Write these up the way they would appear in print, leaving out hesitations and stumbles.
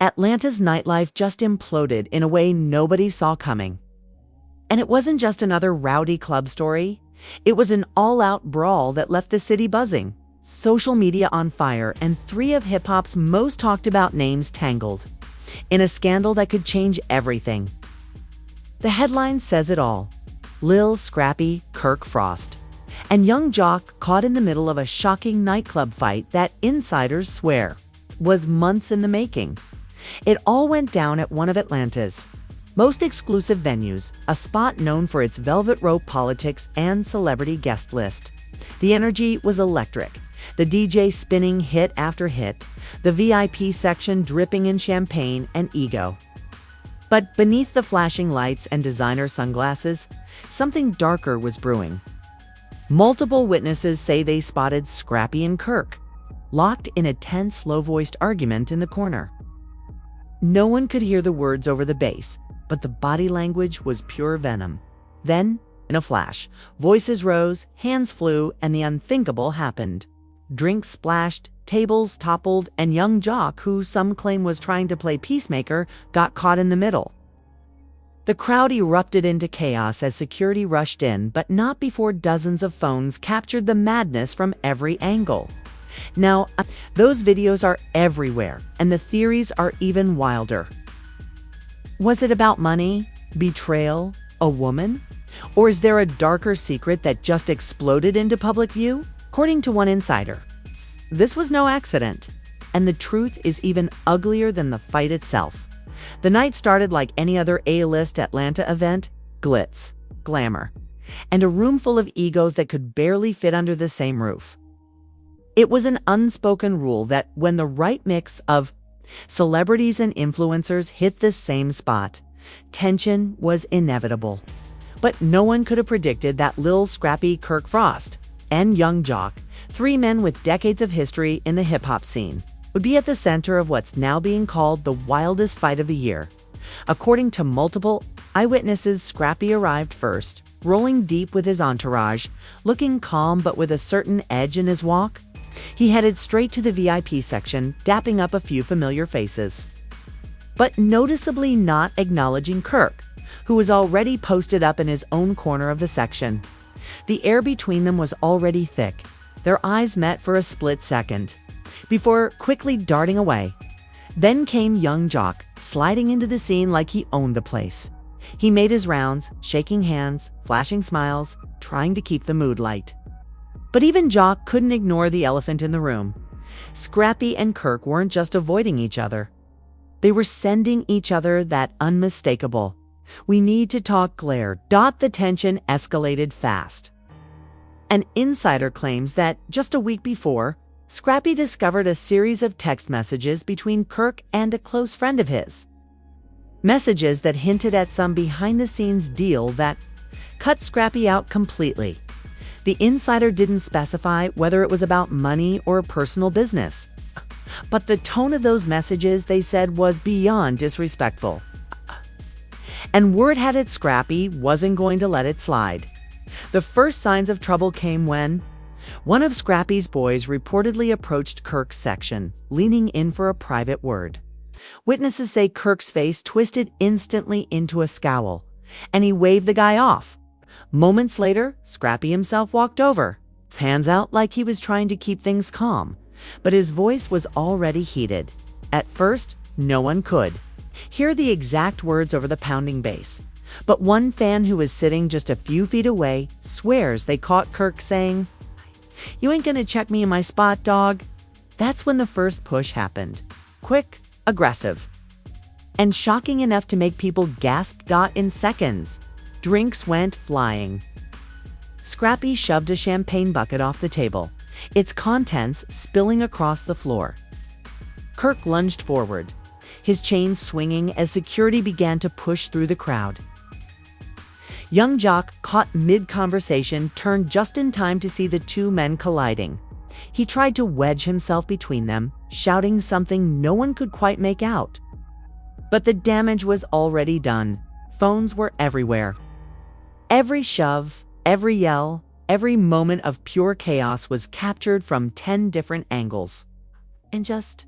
Atlanta's nightlife just imploded in a way nobody saw coming. And it wasn't just another rowdy club story. It was an all-out brawl that left the city buzzing, social media on fire, and three of hip-hop's most talked-about names tangled in a scandal that could change everything. The headline says it all. Lil Scrappy, Kirk Frost, and Young Jock caught in the middle of a shocking nightclub fight that insiders swear was months in the making. It all went down at one of Atlanta's most exclusive venues, a spot known for its velvet rope politics and celebrity guest list. The energy was electric, the DJ spinning hit after hit, the VIP section dripping in champagne and ego. But beneath the flashing lights and designer sunglasses, something darker was brewing. Multiple witnesses say they spotted Scrappy and Kirk, locked in a tense, low-voiced argument in the corner. No one could hear the words over the bass, but the body language was pure venom. Then, in a flash, voices rose, hands flew, and the unthinkable happened. Drinks splashed, tables toppled, and Young Jock, who some claim was trying to play peacemaker, got caught in the middle. The crowd erupted into chaos as security rushed in, but not before dozens of phones captured the madness from every angle. Now, those videos are everywhere, and the theories are even wilder. Was it about money, betrayal, a woman? Or is there a darker secret that just exploded into public view? According to one insider, this was no accident, and the truth is even uglier than the fight itself. The night started like any other A-list Atlanta event: glitz, glamour, and a room full of egos that could barely fit under the same roof. It was an unspoken rule that when the right mix of celebrities and influencers hit the same spot, tension was inevitable. But no one could have predicted that Lil Scrappy, Kirk Frost, and Young Jock, three men with decades of history in the hip-hop scene, would be at the center of what's now being called the wildest fight of the year. According to multiple eyewitnesses, Scrappy arrived first, rolling deep with his entourage, looking calm but with a certain edge in his walk. He headed straight to the VIP section, dapping up a few familiar faces, but noticeably not acknowledging Kirk, who was already posted up in his own corner of the section. The air between them was already thick. Their eyes met for a split second, before quickly darting away. Then came Young Jock, sliding into the scene like he owned the place. He made his rounds, shaking hands, flashing smiles, trying to keep the mood light. But even Jock couldn't ignore the elephant in the room. Scrappy and Kirk weren't just avoiding each other. They were sending each other that unmistakable "we need to talk" glare. The tension escalated fast. An insider claims that just a week before, Scrappy discovered a series of text messages between Kirk and a close friend of his. Messages that hinted at some behind-the-scenes deal that cut Scrappy out completely. The insider didn't specify whether it was about money or personal business, but the tone of those messages, they said, was beyond disrespectful. And word had it Scrappy wasn't going to let it slide. The first signs of trouble came when one of Scrappy's boys reportedly approached Kirk's section, leaning in for a private word. Witnesses say Kirk's face twisted instantly into a scowl, and he waved the guy off. Moments later, Scrappy himself walked over, his hands out like he was trying to keep things calm, but his voice was already heated. At first, no one could hear the exact words over the pounding bass, but one fan who was sitting just a few feet away swears they caught Kirk saying, "You ain't gonna check me in my spot, dog." That's when the first push happened. Quick, aggressive, and shocking enough to make people gasp. In seconds, drinks went flying. Scrappy shoved a champagne bucket off the table, its contents spilling across the floor. Kirk lunged forward, his chain swinging as security began to push through the crowd. Young Jock, caught mid-conversation, turned just in time to see the two men colliding. He tried to wedge himself between them, shouting something no one could quite make out. But the damage was already done. Phones were everywhere. Every shove, every yell, every moment of pure chaos was captured from 10 different angles. And just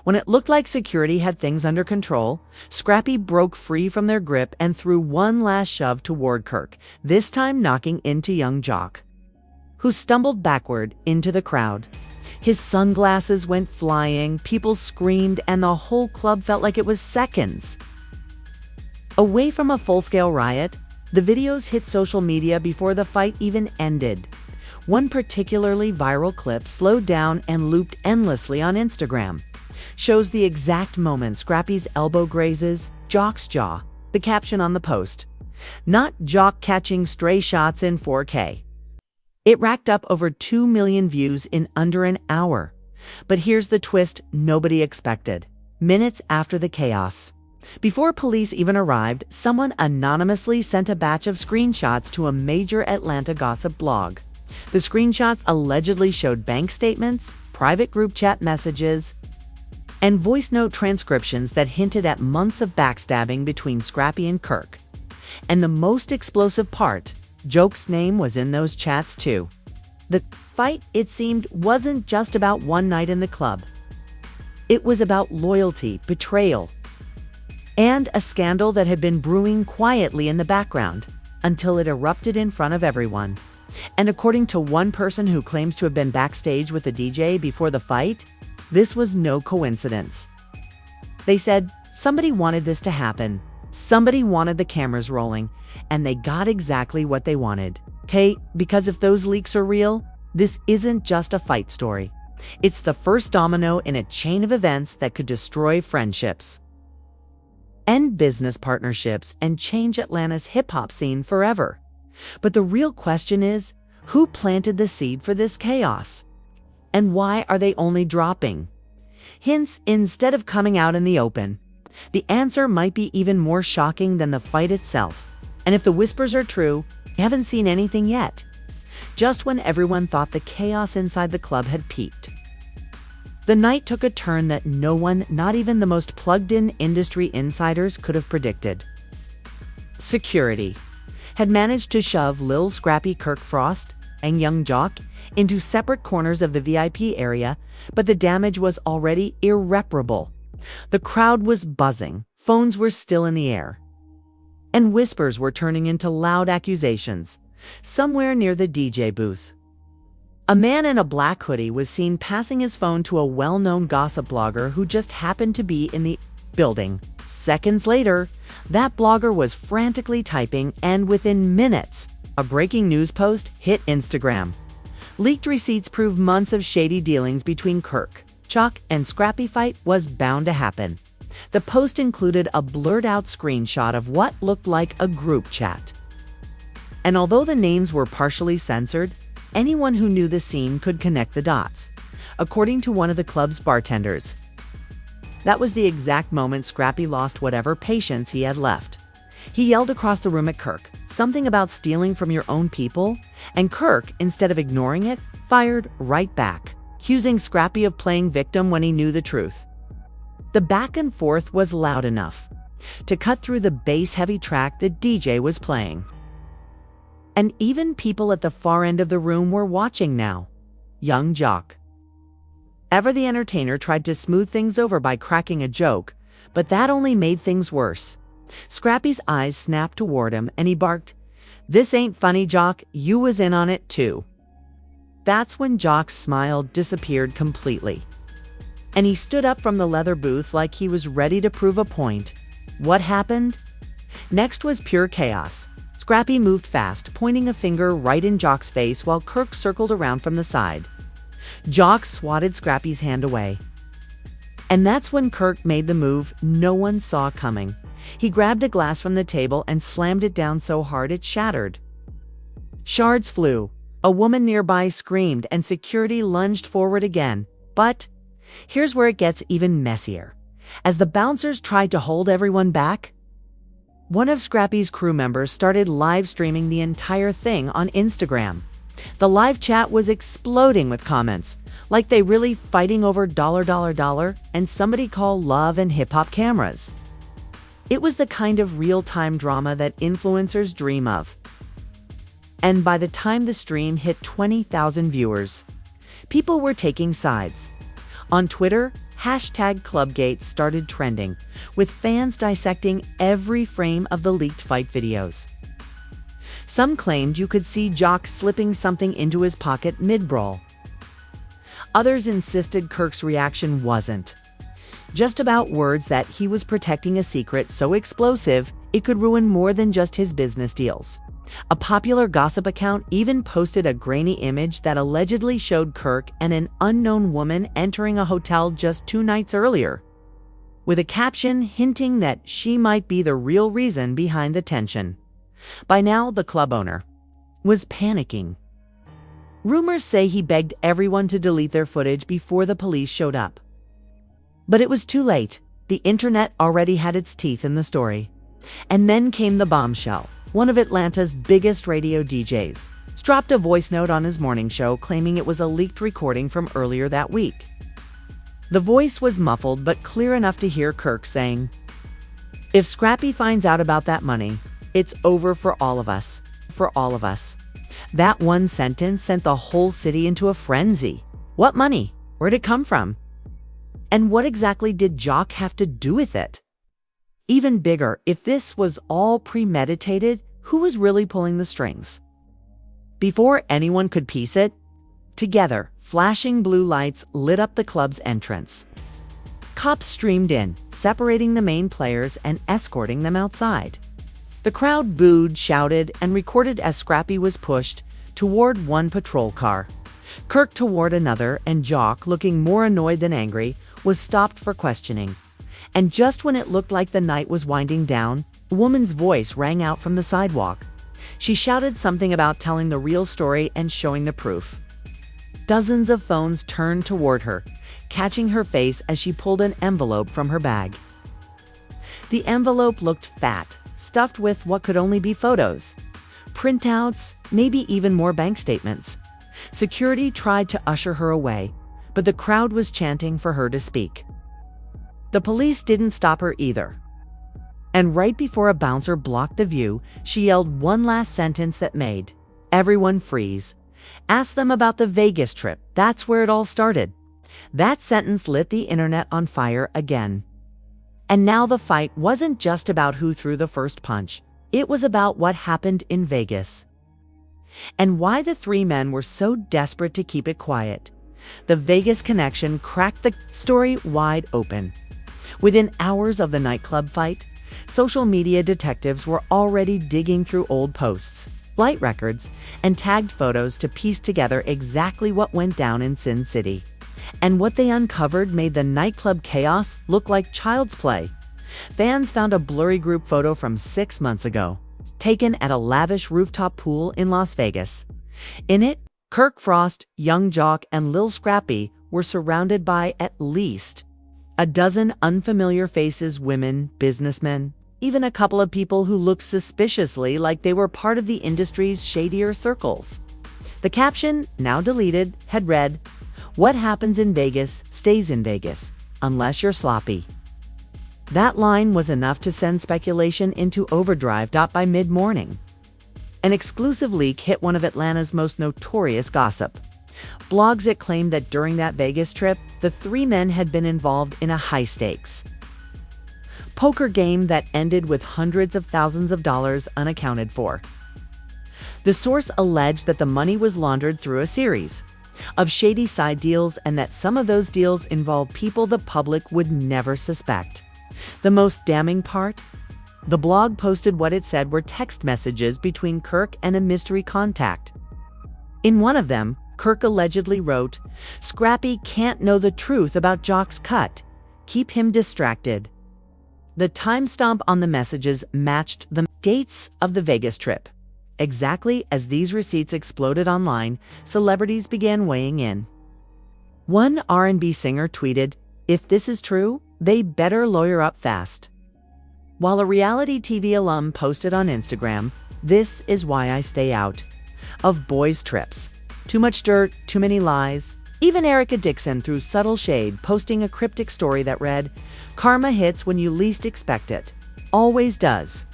When it looked like security had things under control, Scrappy broke free from their grip and threw one last shove toward Kirk, this time knocking into young Jock, who stumbled backward into the crowd. His sunglasses went flying, people screamed, and the whole club felt like it was seconds away from a full-scale riot. The videos hit social media before the fight even ended. One particularly viral clip, slowed down and looped endlessly on Instagram, shows the exact moment Scrappy's elbow grazes Jock's jaw. The caption on the post: "Not Jock catching stray shots in 4K." It racked up over 2 million views in under an hour. But here's the twist nobody expected. Minutes after the chaos, before police even arrived, someone anonymously sent a batch of screenshots to a major Atlanta gossip blog. The screenshots allegedly showed bank statements, private group chat messages, and voice note transcriptions that hinted at months of backstabbing between Scrappy and Kirk. And the most explosive part, Joke's name was in those chats too. The fight, it seemed, wasn't just about one night in the club. It was about loyalty, betrayal, and a scandal that had been brewing quietly in the background until it erupted in front of everyone. And according to one person who claims to have been backstage with the DJ before the fight, this was no coincidence. They said somebody wanted this to happen. Somebody wanted the cameras rolling, and they got exactly what they wanted. Okay, because if those leaks are real, this isn't just a fight story. It's the first domino in a chain of events that could destroy friendships, end business partnerships, and change Atlanta's hip-hop scene forever. But the real question is, who planted the seed for this chaos? And why are they only dropping hints instead of coming out in the open? The answer might be even more shocking than the fight itself. And if the whispers are true, we haven't seen anything yet. Just when everyone thought the chaos inside the club had peaked, the night took a turn that no one, not even the most plugged-in industry insiders, could have predicted. Security had managed to shove Lil Scrappy, Kirk Frost, and young Jock into separate corners of the VIP area, but the damage was already irreparable. The crowd was buzzing, phones were still in the air, and whispers were turning into loud accusations. Somewhere near the DJ booth, a man in a black hoodie was seen passing his phone to a well-known gossip blogger who just happened to be in the building. Seconds later, that blogger was frantically typing, and within minutes, a breaking news post hit Instagram. Leaked receipts prove months of shady dealings between Kirk, Jock, and Scrappy. Fight was bound to happen. The post included a blurred-out screenshot of what looked like a group chat. And although the names were partially censored, anyone who knew the scene could connect the dots. According to one of the club's bartenders, that was the exact moment Scrappy lost whatever patience he had left. He yelled across the room at Kirk, something about stealing from your own people, and Kirk, instead of ignoring it, fired right back, accusing Scrappy of playing victim when he knew the truth. The back and forth was loud enough to cut through the bass-heavy track the DJ was playing. And even people at the far end of the room were watching now. Young Jock, ever the entertainer, tried to smooth things over by cracking a joke, but that only made things worse. Scrappy's eyes snapped toward him, and he barked, "This ain't funny, Jock. You was in on it too." That's when Jock's smile disappeared completely, and he stood up from the leather booth like he was ready to prove a point. What happened next was pure chaos. Scrappy moved fast, pointing a finger right in Jock's face while Kirk circled around from the side. Jock swatted Scrappy's hand away. And that's when Kirk made the move no one saw coming. He grabbed a glass from the table and slammed it down so hard it shattered. Shards flew. A woman nearby screamed, and security lunged forward again. But here's where it gets even messier. As the bouncers tried to hold everyone back, one of Scrappy's crew members started live streaming the entire thing on Instagram. The live chat was exploding with comments, like they really fighting over $, and somebody call love and hip-hop cameras. It was the kind of real-time drama that influencers dream of. And by the time the stream hit 20,000 viewers, people were taking sides. On Twitter, #Clubgate started trending, with fans dissecting every frame of the leaked fight videos. Some claimed you could see Jock slipping something into his pocket mid-brawl. Others insisted Kirk's reaction wasn't just about words, that he was protecting a secret so explosive it could ruin more than just his business deals. A popular gossip account even posted a grainy image that allegedly showed Kirk and an unknown woman entering a hotel just 2 nights earlier, with a caption hinting that she might be the real reason behind the tension. By now, the club owner was panicking. Rumors say he begged everyone to delete their footage before the police showed up. But it was too late. The internet already had its teeth in the story. And then came the bombshell. One of Atlanta's biggest radio DJs dropped a voice note on his morning show claiming it was a leaked recording from earlier that week. The voice was muffled but clear enough to hear Kirk saying, "If Scrappy finds out about that money, it's over for all of us. For all of us." That one sentence sent the whole city into a frenzy. What money? Where'd it come from? And what exactly did Jock have to do with it? Even bigger, if this was all premeditated, who was really pulling the strings? Before anyone could piece it together, flashing blue lights lit up the club's entrance. Cops streamed in, separating the main players and escorting them outside. The crowd booed, shouted, and recorded as Scrappy was pushed toward one patrol car, Kirk toward another, and Jock, looking more annoyed than angry, was stopped for questioning. And just when it looked like the night was winding down, a woman's voice rang out from the sidewalk. She shouted something about telling the real story and showing the proof. Dozens of phones turned toward her, catching her face as she pulled an envelope from her bag. The envelope looked fat, stuffed with what could only be photos, printouts, maybe even more bank statements. Security tried to usher her away, but the crowd was chanting for her to speak. The police didn't stop her either. And right before a bouncer blocked the view, she yelled one last sentence that made everyone freeze. "Ask them about the Vegas trip. That's where it all started." That sentence lit the internet on fire again. And now the fight wasn't just about who threw the first punch. It was about what happened in Vegas, and why the 3 men were so desperate to keep it quiet. The Vegas connection cracked the story wide open. Within hours of the nightclub fight, social media detectives were already digging through old posts, flight records, and tagged photos to piece together exactly what went down in Sin City. And what they uncovered made the nightclub chaos look like child's play. Fans found a blurry group photo from 6 months ago, taken at a lavish rooftop pool in Las Vegas. In it, Kirk Frost, Young Jock, and Lil Scrappy were surrounded by at least a dozen unfamiliar faces, women, businessmen, even a couple of people who looked suspiciously like they were part of the industry's shadier circles. The caption, now deleted, had read, "What happens in Vegas stays in Vegas, unless you're sloppy." That line was enough to send speculation into overdrive. By mid-morning, an exclusive leak hit one of Atlanta's most notorious gossip blogs. It claimed that during that Vegas trip, the 3 men had been involved in a high-stakes poker game that ended with hundreds of thousands of dollars unaccounted for. The source alleged that the money was laundered through a series of shady side deals, and that some of those deals involved people the public would never suspect. The most damning part? The blog posted what it said were text messages between Kirk and a mystery contact. In one of them, Kirk allegedly wrote, "Scrappy can't know the truth about Jock's cut. Keep him distracted." The timestamp on the messages matched the dates of the Vegas trip. Exactly as these receipts exploded online, celebrities began weighing in. One R&B singer tweeted, "If this is true, they better lawyer up fast." While a reality TV alum posted on Instagram, "This is why I stay out of boys' trips. Too much dirt, too many lies." Even Erica Dixon threw subtle shade, posting a cryptic story that read, "Karma hits when you least expect it. Always does."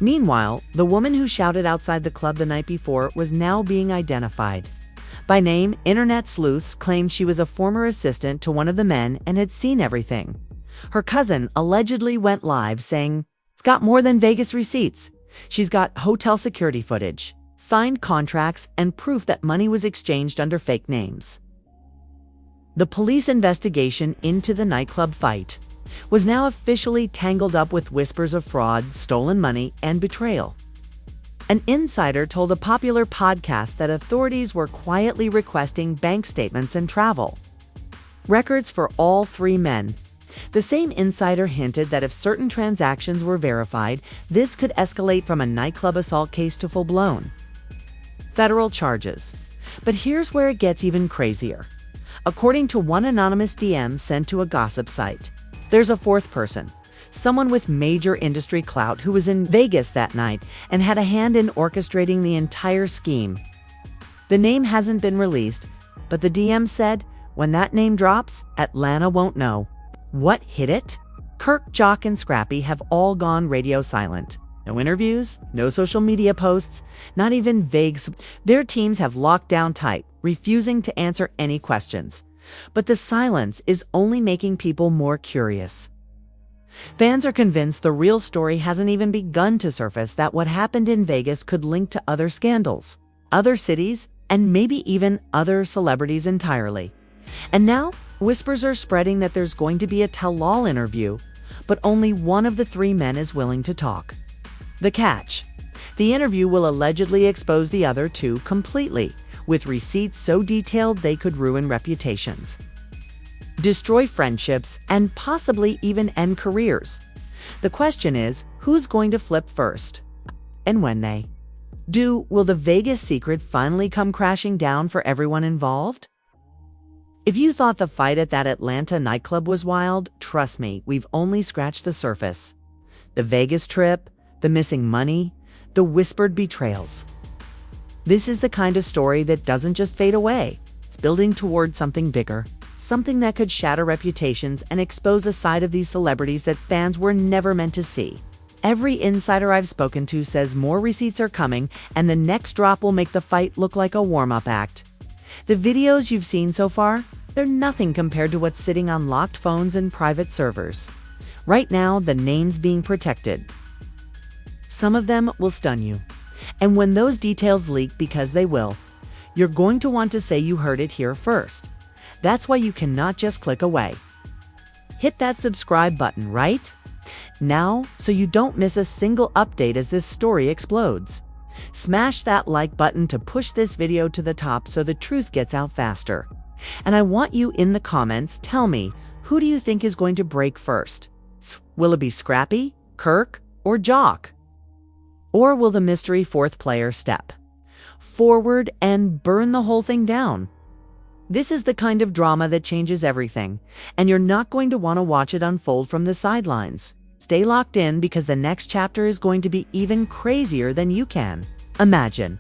Meanwhile, the woman who shouted outside the club the night before was now being identified. By name, internet sleuths claimed she was a former assistant to one of the men and had seen everything. Her cousin allegedly went live saying, "It's got more than Vegas receipts. She's got hotel security footage, signed contracts, and proof that money was exchanged under fake names." The police investigation into the nightclub fight was now officially tangled up with whispers of fraud, stolen money, and betrayal. An insider told a popular podcast that authorities were quietly requesting bank statements and travel records for all three men. The same insider hinted that if certain transactions were verified, this could escalate from a nightclub assault case to full-blown federal charges. But here's where it gets even crazier. According to one anonymous DM sent to a gossip site, there's a fourth person, someone with major industry clout who was in Vegas that night and had a hand in orchestrating the entire scheme. The name hasn't been released, but the DM said, when that name drops, Atlanta won't know. What hit it? Kirk, Jock, and Scrappy have all gone radio silent. No interviews, no social media posts, not even vague. Their teams have locked down tight, refusing to answer any questions. But the silence is only making people more curious. Fans are convinced the real story hasn't even begun to surface, that what happened in Vegas could link to other scandals, other cities, and maybe even other celebrities entirely. And now, whispers are spreading that there's going to be a tell-all interview, but only one of the three men is willing to talk. The catch: the interview will allegedly expose the other two completely, with receipts so detailed they could ruin reputations, destroy friendships, and possibly even end careers. The question is, who's going to flip first? And when they do, will the Vegas secret finally come crashing down for everyone involved? If you thought the fight at that Atlanta nightclub was wild, trust me, we've only scratched the surface. The Vegas trip, the missing money, the whispered betrayals. This is the kind of story that doesn't just fade away. It's building toward something bigger, something that could shatter reputations and expose a side of these celebrities that fans were never meant to see. Every insider I've spoken to says more receipts are coming, and the next drop will make the fight look like a warm-up act. The videos you've seen so far, they're nothing compared to what's sitting on locked phones and private servers. Right now, the names being protected. Some of them will stun you. And when those details leak, because they will, you're going to want to say you heard it here first. That's why you cannot just click away. Hit that subscribe button right now so you don't miss a single update as this story explodes. Smash that like button to push this video to the top so the truth gets out faster. And I want you in the comments, tell me, who do you think is going to break first? Will it be Scrappy, Kirk, or Jock? Or will the mystery fourth player step forward and burn the whole thing down? This is the kind of drama that changes everything, and you're not going to want to watch it unfold from the sidelines. Stay locked in, because the next chapter is going to be even crazier than you can imagine.